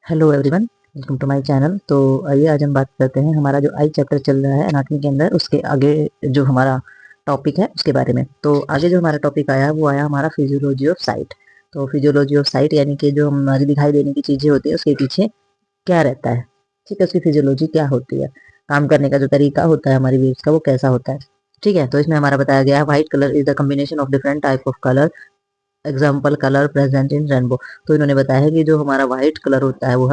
Hello everyone, welcome to my channel. तो आइए आज हम बात करते हैं हमारा जो आई चैप्टर चल रहा है एनाटॉमी के अंदर, उसके आगे जो हमारा टॉपिक है उसके बारे में। तो आगे जो हमारा टॉपिक आया वो आया हमारा फिजियोलॉजी ऑफ साइट। तो फिजियोलॉजी ऑफ साइट यानी कि जो हमारी दिखाई देने की चीजें होती है उसके पीछे क्या रहता है, ठीक है, उसकी फिजियोलॉजी क्या होती है, काम करने का जो तरीका होता है हमारी वेव्स का वो कैसा होता है। ठीक है, तो इसमें हमारा बताया गया है white colour is the combination of different type of colour, example colour present in rainbow. तो इन्होंने बताया है कि जो हमारा व्हाइट कलर होता है वो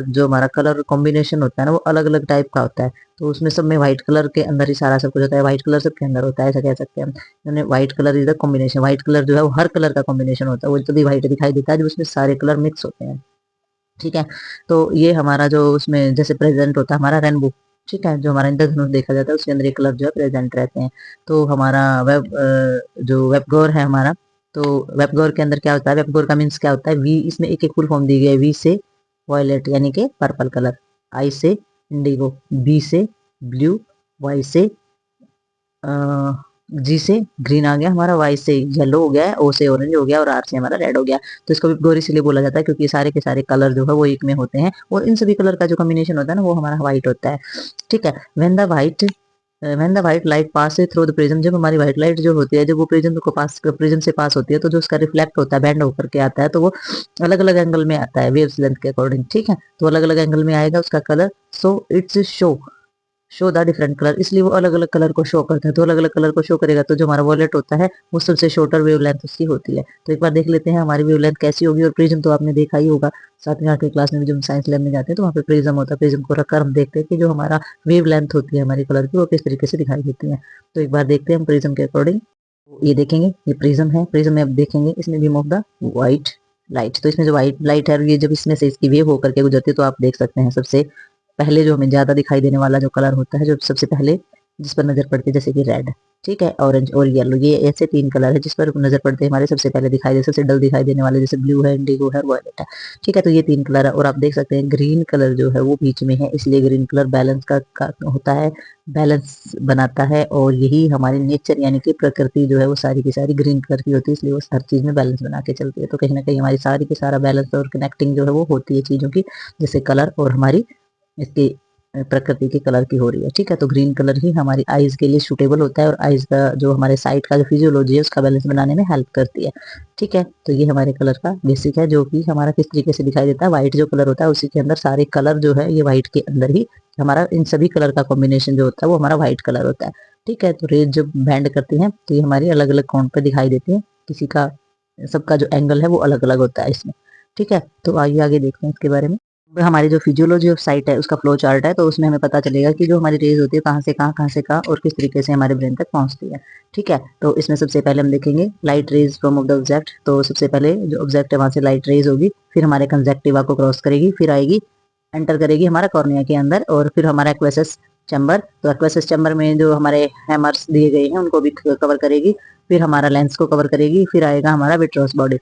जो हमारा कलर कॉम्बिनेशन होता है ना वो अलग अलग टाइप का होता है। तो उसमें सब में व्हाइट कलर के अंदर ही सारा सब कुछ होता है, व्हाइट कलर सबके अंदर होता है, ऐसा कह सकते हैं हम। इन्होंने white colour is the combination, white colour जो है वो हर कलर का कॉम्बिनेशन होता है, वो तभी व्हाइट दिखाई देता है जब उसमें सारे कलर मिक्स होते हैं। ठीक है, तो ये हमारा जो उसमें जैसे प्रेजेंट होता है हमारा रेनबो, ठीक है, जो हमारा इंद्रधनुष देखा जाता है उसके अंदर ये कलर जो है प्रेजेंट रहते हैं। तो हमारा जो वेबगोर है हमारा, तो वेबगोर के अंदर क्या होता है, वेबगोर का मीन्स क्या होता है, वी, इसमें एक एक फुल फॉर्म दी गई है। वी से वॉयलेट यानी कि पर्पल कलर, आई से इंडिगो, बी से ब्लू, वाई से जी से ग्रीन आ गया हमारा, वाई से येलो हो गया है, ओ से ऑरेंज हो गया और आर से हमारा रेड हो गया। तो इसको भी गोरी इसलिए बोला जाता है क्योंकि सारे के सारे कलर जो है वो एक में होते हैं और इन सभी कलर का जो कॉम्बिनेशन होता है ना वो हमारा व्हाइट होता है। ठीक है, when the white light pass through the prism, जब हमारी व्हाइट लाइट जो होती है जब वो प्रिज्म से पास होती है तो जो उसका रिफ्लेक्ट होता है बैंड होकर के आता है तो वो अलग अलग एंगल में आता है वेव्स लेंथ के अकॉर्डिंग। ठीक है, तो अलग अलग एंगल में आएगा उसका colour. So it's show the different colour, इसलिए वो अलग अलग कलर को शो करता है। तो अलग अलग कलर को शो करेगा तो जो हमारा वॉलेट होता है वो सबसे शॉर्टर वेवलेंथ उसकी होती है। तो एक बार देख लेते हैं हमारी वेवलेंथ कैसी होगी। और प्रिज्म तो आपने देखा ही होगा, 7वीं 8वीं क्लास में भी जब हम साइंस लैब में जाते हैं तो वहाँ पे प्रिज्म होता है। प्रिज्म को रखकर हम देखते हैं कि जो हमारा वेवलेंथ होती है हमारी कलर की वो किस तरीके से दिखाई देती है। तो एक बार देखते हैं हम प्रिज्म के अकॉर्डिंग। ये देखेंगे, ये प्रिज्म है, प्रिज्म में अब देखेंगे इसमें beam of the white light. तो इसमें जो व्हाइट लाइट है ये जब इसमें से इसकी वेव होकर के गुजरती है तो आप देख सकते हैं सबसे पहले जो हमें ज्यादा दिखाई देने वाला जो कलर होता है, जो सबसे पहले जिस पर नजर पड़ती है, जैसे कि रेड, ठीक है, ऑरेंज और येलो, ये ऐसे 3 कलर है जिस पर नजर पड़ते हैं हमारे सबसे पहले दिखाई दे, सबसे डल दिखाई देने वाले, जैसे ब्लू है, इंडिगो है, वॉयलेट है। ठीक है, तो ये 3 कलर है। और आप देख सकते हैं ग्रीन कलर जो है वो बीच में है, इसलिए ग्रीन कलर बैलेंस का होता है, बैलेंस बनाता है। और यही हमारी नेचर यानी कि प्रकृति जो है वो सारी की सारी ग्रीन कलर की होती है, इसलिए वो हर चीज में बैलेंस बना के चलती है। तो कहीं ना कहीं हमारी सारी की सारा बैलेंस और कनेक्टिंग जो है वो होती है चीजों की, जैसे कलर और हमारी इसकी प्रकृति के कलर की हो रही है। ठीक है, तो ग्रीन कलर ही हमारी आईज के लिए सूटेबल होता है और आईज का जो हमारे साइट का जो फिजियोलॉजी है उसका बैलेंस बनाने में हेल्प करती है। ठीक है, तो ये हमारे कलर का बेसिक है, जो कि हमारा किस तरीके से दिखाई देता है। व्हाइट जो कलर होता है उसी के अंदर सारे कलर जो है ये व्हाइट के अंदर ही हमारा इन सभी कलर का कॉम्बिनेशन जो होता है वो हमारा व्हाइट कलर होता है। ठीक है, तो रेज जब बैंड करती हैं तो ये हमारी अलग अलग काउंट पे दिखाई देती है, किसी का सबका जो एंगल है वो अलग अलग होता है इसमें। ठीक है, तो आइए आगे देखते हैं इसके बारे में। हमारी जो फिजियोलॉजी ऑफ साइट है उसका फ्लो चार्ट है, तो उसमें हमें पता चलेगा कि जो हमारी रेज होती है कहाँ से कहाँ, कहाँ से कहाँ और किस तरीके से हमारे ब्रेन तक पहुंचती है। ठीक है, तो इसमें सबसे पहले हम देखेंगे light rays from of the object. तो सबसे पहले जो ऑब्जेक्ट है वहां से लाइट रेज होगी, फिर हमारे कंजक्टिवा को क्रॉस करेगी, फिर आएगी एंटर करेगी हमारा कॉर्निया के अंदर और फिर हमारा एक्वेसस चैम्बर। तो एक्वेसस चैम्बर में जो हमारे हैमर्स दिए गए हैं उनको भी कवर करेगी, फिर हमारा लेंस को कवर करेगी, फिर आएगा हमारा विट्रोस बॉडी।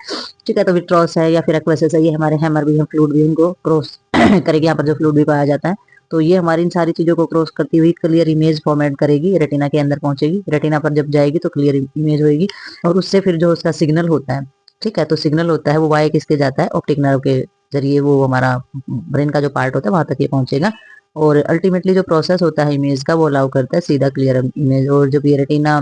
ठीक है, तो विट्रोस है या फिर एक्वेसस है, ये हमारे हैमर भी है, फ्लूइड भी उनको क्रॉस करेगी, यहाँ पर जो फ्लूइड भी पाया जाता है। तो ये हमारी इन सारी चीजों को क्रॉस करती हुई क्लियर इमेज फॉर्मेट करेगी, रेटिना के अंदर पहुंचेगी, रेटिना पर जब जाएगी तो क्लियर इमेज होगी और उससे फिर जो उसका सिग्नल होता है, ठीक है, तो सिग्नल होता है वो वाई किसके जाता है, ऑप्टिक नर्व के जरिए वो हमारा ब्रेन का जो पार्ट होता है वहां तक ये पहुंचेगा। और अल्टीमेटली जो प्रोसेस होता है इमेज का वो अलाउ करता है सीधा क्लियर इमेज। और जब ये रेटिना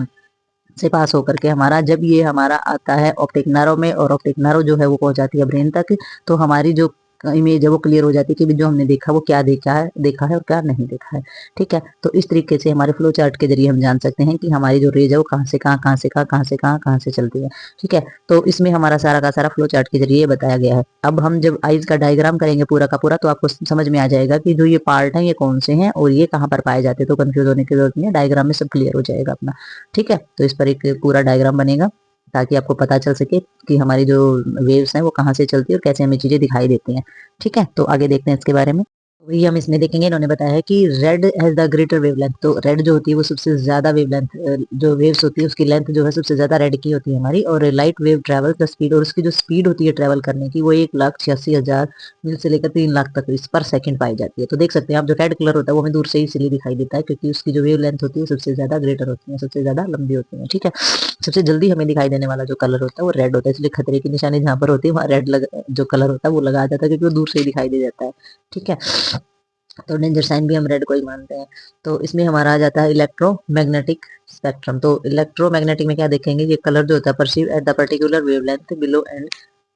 से पास होकर के हमारा जब ये हमारा आता है ऑप्टिक नर्व में और ऑप्टिक नर्व जो है वो पहुंचाती है ब्रेन तक, तो हमारी जो इमेज है वो क्लियर हो जाती है कि जो हमने देखा वो क्या देखा है और क्या नहीं देखा है। ठीक है, तो इस तरीके से हमारे फ्लो चार्ट के जरिए हम जान सकते हैं कि हमारी जो रेज है वो कहाँ से कहाँ, कहाँ से कहाँ, कहाँ से कहाँ, कहाँ से चलती है। ठीक है, तो इसमें हमारा सारा का सारा फ्लो चार्ट के जरिए बताया गया है। अब हम जब आइज का डायग्राम करेंगे पूरा का पूरा तो आपको समझ में आ जाएगा कि जो ये पार्ट है ये कौन से हैं और ये कहाँ पर पाए जाते हैं। तो कंफ्यूज होने की जरूरत नहीं है, डायग्राम में सब क्लियर हो जाएगा अपना। ठीक है, तो इस पर एक पूरा डायग्राम बनेगा ताकि आपको पता चल सके कि हमारी जो वेव्स हैं वो कहाँ से चलती है और कैसे हमें चीजें दिखाई देती हैं। ठीक है, तो आगे देखते हैं इसके बारे में। वही हम इसमें देखेंगे, इन्होंने बताया है कि red has the greater wavelength. तो रेड जो होती है वो सबसे ज्यादा वेवलेंथ, जो वेव्स होती है उसकी लेंथ जो है सबसे ज्यादा रेड की होती है हमारी। और light wave travel the speed, और उसकी जो स्पीड होती है ट्रेवल करने की वो 1,86,000 मील से लेकर 3 लाख तक इस पर सेकंड पाई जाती है। तो देख सकते हैं आप जो रेड कलर होता है वो हमें दूर से ही इसलिए दिखाई देता है क्योंकि उसकी जो वेव लेंथ होती है सबसे ज्यादा ग्रेटर होती है, सबसे ज्यादा लंबी होती है। ठीक है, सबसे जल्दी हमें दिखाई देने वाला जो कलर होता है वो रेड होता है, इसलिए खतरे की निशानी जहाँ पर होती है वहाँ रेड जो कलर होता है वो लगाया जाता है, क्योंकि वो दूर से ही दिखाई दे जाता है। ठीक है, तो डेंजर साइन भी हम रेड को ही मानते हैं। तो इसमें हमारा आ जाता है इलेक्ट्रोमैग्नेटिक स्पेक्ट्रम। तो इलेक्ट्रोमैग्नेटिक में क्या देखेंगे, ये कलर जो होता है perceive at the particular wavelength below and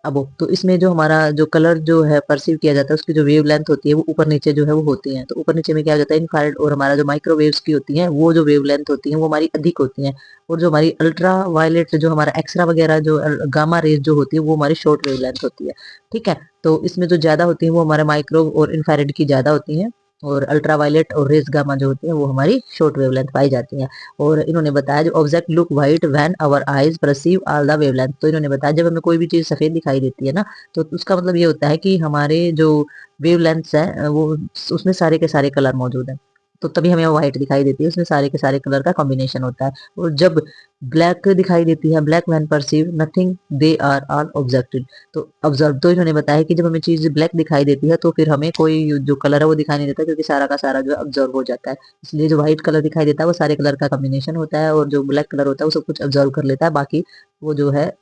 above. तो इसमें जो हमारा जो कलर जो है परसीव किया जाता है उसकी जो वेवलेंथ होती है वो ऊपर नीचे जो है वो होती है। तो ऊपर नीचे में क्या हो जाता है, इनफ्रारेड और हमारा जो माइक्रोवेव्स की होती है वो जो वेवलेंथ होती है वो हमारी अधिक होती है, और जो हमारी अल्ट्रा वायलेट जो हमारा एक्सरा वगैरह जो गामा रेज जो होती है वो हमारी शॉर्ट वेवलेंथ होती है। ठीक है, तो इसमें जो ज्यादा होती है वो हमारे माइक्रो और इन्फ्रारेड की ज्यादा होती है, और अल्ट्रा वायलेट और रेज गामा जो होती है वो हमारी शॉर्ट वेवलेंथ पाई जाती है। और इन्होंने बताया जो object look white when our eyes perceive all the wavelength. तो इन्होंने बताया जब हमें कोई भी चीज सफेद दिखाई देती है ना, तो उसका मतलब ये होता है कि हमारे जो वेवलेंथ्स है वो उसमें सारे के सारे कलर मौजूद है, तो तभी हमें व्हाइट दिखाई देती है, उसमें सारे के सारे कलर का कॉम्बिनेशन होता है। और जब ब्लैक दिखाई देती है, black when perceive nothing they are all objected. तो ऑब्जर्व, तो इन्होंने बताया कि जब हमें चीज ब्लैक दिखाई देती है तो फिर हमें कोई जो कलर है वो दिखाई नहीं देता, क्योंकि सारा का सारा जो है ऑब्जर्व हो जाता है। इसलिए जो व्हाइट कलर दिखाई देता है वो सारे कलर का कॉम्बिनेशन होता है, और जो ब्लैक कलर होता है वो सब कुछ ऑब्जर्व कर लेता है, बाकी वो जो है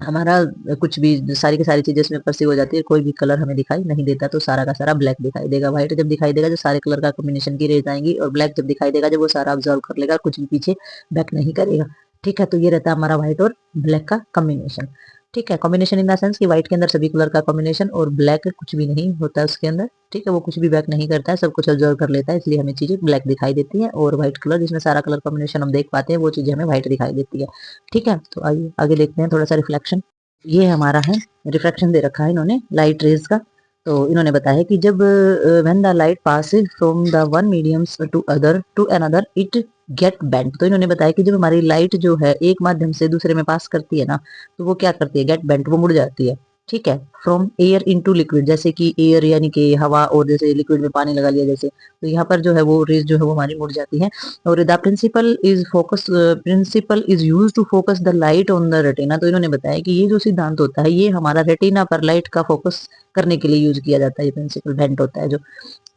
हमारा कुछ भी सारी की सारी चीजें इसमें परसीव हो जाती है, कोई भी कलर हमें दिखाई नहीं देता, तो सारा का सारा ब्लैक दिखाई देगा। व्हाइट जब दिखाई देगा जो सारे कलर का कॉम्बिनेशन की रेज आएंगी, और ब्लैक जब दिखाई देगा जब वो सारा ऑब्जर्व कर लेगा, कुछ भी पीछे बैक नहीं करेगा। ठीक है, तो ये रहता है हमारा व्हाइट और ब्लैक का कॉम्बिनेशन। ठीक है, कॉम्बिनेशन इन द सेंस कि व्हाइट के अंदर सभी कलर का कॉम्बिनेशन और ब्लैक कुछ भी नहीं होता है उसके अंदर। ठीक है, वो कुछ भी बैक नहीं करता है, सब कुछ ऑब्जर्व कर लेता है, इसलिए हमें चीजें ब्लैक दिखाई देती है। और व्हाइट कलर जिसमें सारा कलर कॉम्बिनेशन हम देख पाते हैं वो चीजें हमें व्हाइट दिखाई देती है। ठीक है, तो आइए आगे देखते हैं थोड़ा सा रिफ्लेक्शन। ये हमारा है रिफ्रैक्शन दे रखा है इन्होंने लाइट रेज का। तो इन्होंने बताया कि जब when the light passes from the one medium to another it get bent. तो इन्होंने बताया कि जब हमारी लाइट जो है एक माध्यम से दूसरे में पास करती है ना, तो वो क्या करती है, गेट बेंट, वो मुड़ जाती है। ठीक है, फ्रॉम एयर इनटू लिक्विड, जैसे कि एयर यानी कि हवा, और जैसे लिक्विड में पानी लगा लिया जैसे, तो यहाँ पर जो है वो रेज जो है वो हमारी मुड़ जाती है। और the principle is use to focus the light on the retina. तो इन्होंने बताया कि ये जो सिद्धांत होता है ये हमारा रेटिना पर लाइट का फोकस करने के लिए यूज किया जाता है, ये प्रिंसिपल बेंट होता है जो।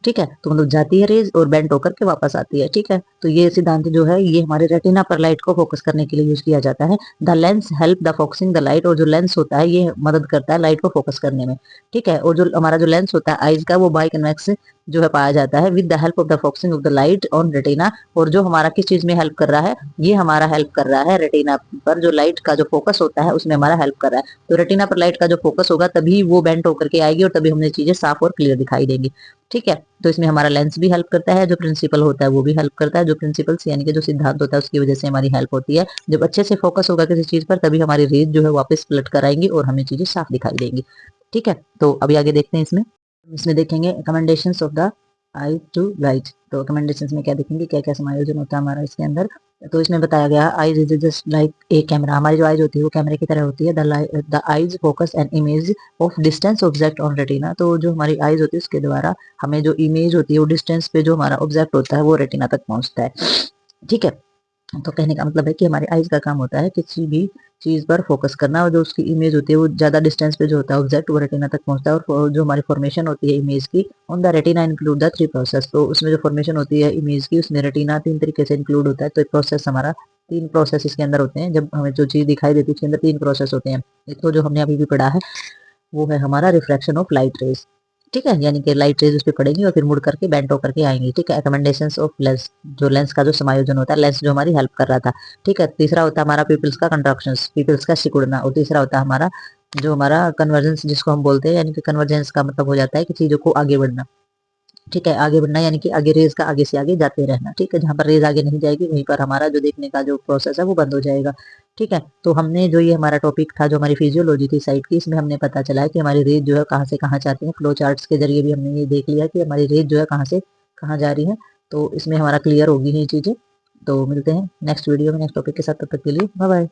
ठीक है, तो मतलब जाती है रेज और बेंट होकर के वापस आती है। ठीक है, तो ये सिद्धांत जो है ये हमारे रेटिना पर लाइट को फोकस करने के लिए यूज किया जाता है। The lens help the focusing the light, और जो लेंस होता है ये मदद करता है लाइट को फोकस करने में। ठीक है, और जो हमारा जो लेंस होता है आईज का वो बाई कन्वेक्स जो है पाया जाता है with the help of the focusing of the light on retina. और जो हमारा किस चीज में हेल्प कर रहा है, ये हमारा हेल्प कर रहा है रेटिना पर, जो लाइट का जो फोकस होता है उसमें हमारा हेल्प कर रहा है। तो रेटिना पर लाइट का जो फोकस होगा तभी वो बेंट होकर के आएगी और तभी हमें चीजें साफ और क्लियर दिखाई देंगी। ठीक है, तो इसमें हमारा लेंस भी हेल्प करता है, जो प्रिंसिपल होता है वो भी हेल्प करता है, जो प्रिंसिपल्स यानी कि जो सिद्धांत होता है उसकी वजह से हमारी हेल्प होती है। जब अच्छे से फोकस होगा किसी चीज पर तभी हमारी रेज जो है वापस पलट कर आएंगी और हमें चीजें साफ दिखाई देंगी। ठीक है, तो अभी आगे देखते हैं इसमें। इसमें देखेंगे commendations of the I to light. तो कमेंडेशंस में क्या देखेंगे, क्या क्या समायोजन होता है हमारा इसके अंदर। तो इसमें बताया गया eyes is just like a camera. हमारी जो आईज होती है वो कैमरे की तरह होती है। The eyes focus an image of distance object on retina. तो जो हमारी आईज होती है उसके द्वारा हमें जो इमेज होती है वो डिस्टेंस पे जो हमारा ऑब्जेक्ट होता है वो रेटिना तक पहुंचता है। ठीक है, तो कहने का मतलब है कि हमारे आईज का काम होता है किसी भी चीज पर फोकस करना, और जो उसकी इमेज होती है वो ज्यादा डिस्टेंस पे जो होता है ऑब्जेक्ट वो रेटिना तक पहुंचता है। और जो हमारी फॉर्मेशन होती है इमेज की on the retina include the three process. तो उसमें जो फॉर्मेशन होती है इमेज की उसमें रेटिना तीन तरीके से इंक्लूड होता है। तो एक प्रोसेस हमारा तीन प्रोसेस इसके अंदर होते हैं, जब हमें जो चीज दिखाई देती है उसके अंदर तीन प्रोसेस होते हैं। एक तो जो हमने अभी भी पढ़ा है वो है हमारा रिफ्रैक्शन ऑफ लाइट रेज। ठीक है, यानी कि लाइट रेज उस पर पड़ेंगी और फिर मुड़ करके बेंट होकर के आएंगी। ठीक है, रिकमेंडेशंस ऑफ लेंस, जो लेंस का जो समायोजन होता है, लेंस जो हमारी हेल्प कर रहा था। ठीक है, तीसरा होता है हमारा पीपल्स का कंट्रक्शंस, पीपल्स का सिकुड़ना। और तीसरा होता है हमारा जो हमारा कन्वर्जेंस जिसको हम बोलते हैं, यानी कि कन्वर्जेंस का मतलब हो जाता है कि चीजों को आगे बढ़ना। ठीक है, आगे बढ़ना यानी कि आगे रेज का आगे से आगे जाते रहना। ठीक है, जहां पर रेज आगे नहीं जाएगी वहीं पर हमारा जो देखने का जो प्रोसेस है वो बंद हो जाएगा। ठीक है, तो हमने जो ये हमारा टॉपिक था जो हमारी फिजियोलॉजी थी साइट की, इसमें हमने पता चला है कि हमारी रेज जो है कहाँ से कहाँ जाती है। फ्लो चार्ट्स के जरिए भी हमने ये देख लिया कि हमारी रेज जो है कहाँ से कहाँ जा रही है। तो इसमें हमारा क्लियर होगी ये चीजें। तो मिलते हैं नेक्स्ट वीडियो में नेक्स्ट टॉपिक के साथ, तब तक के लिए बाय बाय।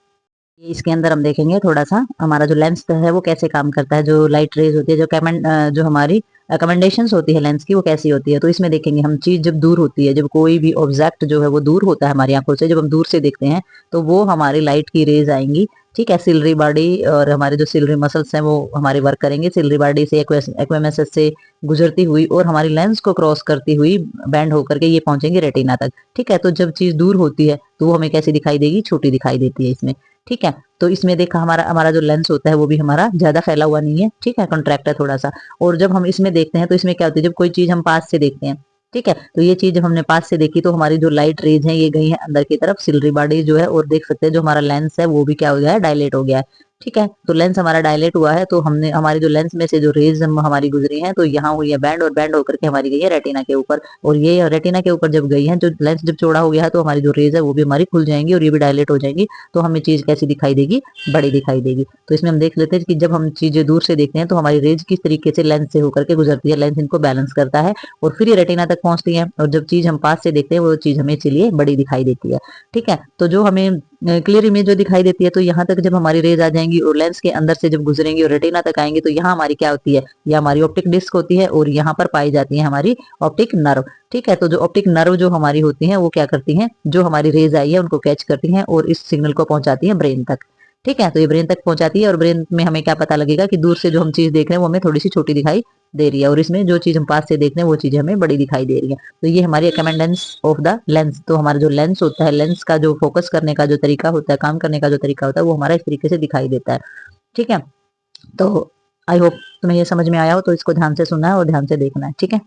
इसके अंदर हम देखेंगे थोड़ा सा हमारा जो लेंस है वो कैसे काम करता है, जो लाइट रेज होती है, जो हमारी रिकमेंडेशंस होती है लेंस की वो कैसी होती है। तो इसमें देखेंगे हम चीज जब दूर होती है, जब कोई भी ऑब्जेक्ट जो है वो दूर होता है हमारी आंखों से, जब हम दूर से देखते हैं तो वो हमारी लाइट की रेज आएंगी। ठीक है। सिलरी बॉडी और हमारे जो सिलरी मसल्स हैं वो हमारे वर्क करेंगे, सिलरी बॉडी से एक्वेमसस से गुजरती हुई और हमारी लेंस को क्रॉस करती हुई बैंड होकर के ये पहुंचेंगे रेटिना तक। ठीक है, तो जब चीज दूर होती है तो वो हमें कैसी दिखाई देगी, छोटी दिखाई देती है इसमें। ठीक है, तो इसमें देखा हमारा हमारा जो लेंस होता है वो भी हमारा ज्यादा फैला हुआ नहीं है, ठीक है, कॉन्ट्रैक्ट है थोड़ा सा। और जब हम इसमें देखते हैं तो इसमें क्या होती है, जब कोई चीज हम पास से देखते हैं, ठीक है, तो ये चीज जब हमने पास से देखी तो हमारी जो लाइट रेज है ये गई है अंदर की तरफ सिलरी बॉडी जो है, और देख सकते हैं जो हमारा लेंस है वो भी क्या हो गया है, डायलेट हो गया है। ठीक है, तो लेंस हमारा डायलेट हुआ है, तो हमने हमारी जो लेंस में से जो रेज हमारी गुजरी है तो यहाँ हुई है बैंड, और बैंड होकर के हमारी गई है रेटिना के ऊपर। और ये रेटिना के ऊपर जब गई है, जो लेंस जब चौड़ा हो गया है तो हमारी जो रेज है वो भी हमारी खुल जाएंगी और ये भी डायलेट हो जाएंगी, तो हमें चीज कैसी दिखाई देगी, बड़ी दिखाई देगी। तो इसमें हम देख लेते हैं कि जब हम चीजें दूर से देखते हैं तो हमारी रेज किस तरीके से लेंस से होकर के गुजरती है, लेंस इनको बैलेंस करता है और फिर ये रेटिना तक पहुंचती है। और जब चीज हम पास से देखते हैं वो चीज हमें चलिए बड़ी दिखाई देती है। ठीक है, तो जो हमें क्लियर इमेज जो दिखाई देती है, तो यहाँ तक जब हमारी रेज आ जाएंगी और लेंस के अंदर से जब गुजरेंगी और रेटिना तक आएंगी तो यहाँ हमारी क्या होती है, यह हमारी ऑप्टिक डिस्क होती है और यहाँ पर पाई जाती है हमारी ऑप्टिक नर्व। ठीक है, तो जो ऑप्टिक नर्व जो हमारी होती है वो क्या करती हैं, जो हमारी रेज आई है उनको कैच करती हैं और इस सिग्नल को पहुंचाती है ब्रेन तक। ठीक है, तो ये ब्रेन तक पहुंचाती है और ब्रेन में हमें क्या पता लगेगा कि दूर से जो हम चीज देख रहे हैं वो हमें थोड़ी सी छोटी दिखाई दे रही है, और इसमें जो चीज हम पास से देख रहे हैं वो चीजें हमें बड़ी दिखाई दे रही है। तो ये हमारी अकोमोडेंस ऑफ द लेंस। तो हमारा जो लेंस होता है, लेंस का जो फोकस करने का जो तरीका होता है, काम करने का जो तरीका होता है, वो हमारा इस तरीके से दिखाई देता है। ठीक है, तो आई होप तुम्हें ये समझ में आया हो, तो इसको ध्यान से सुनना है और ध्यान से देखना है। ठीक है।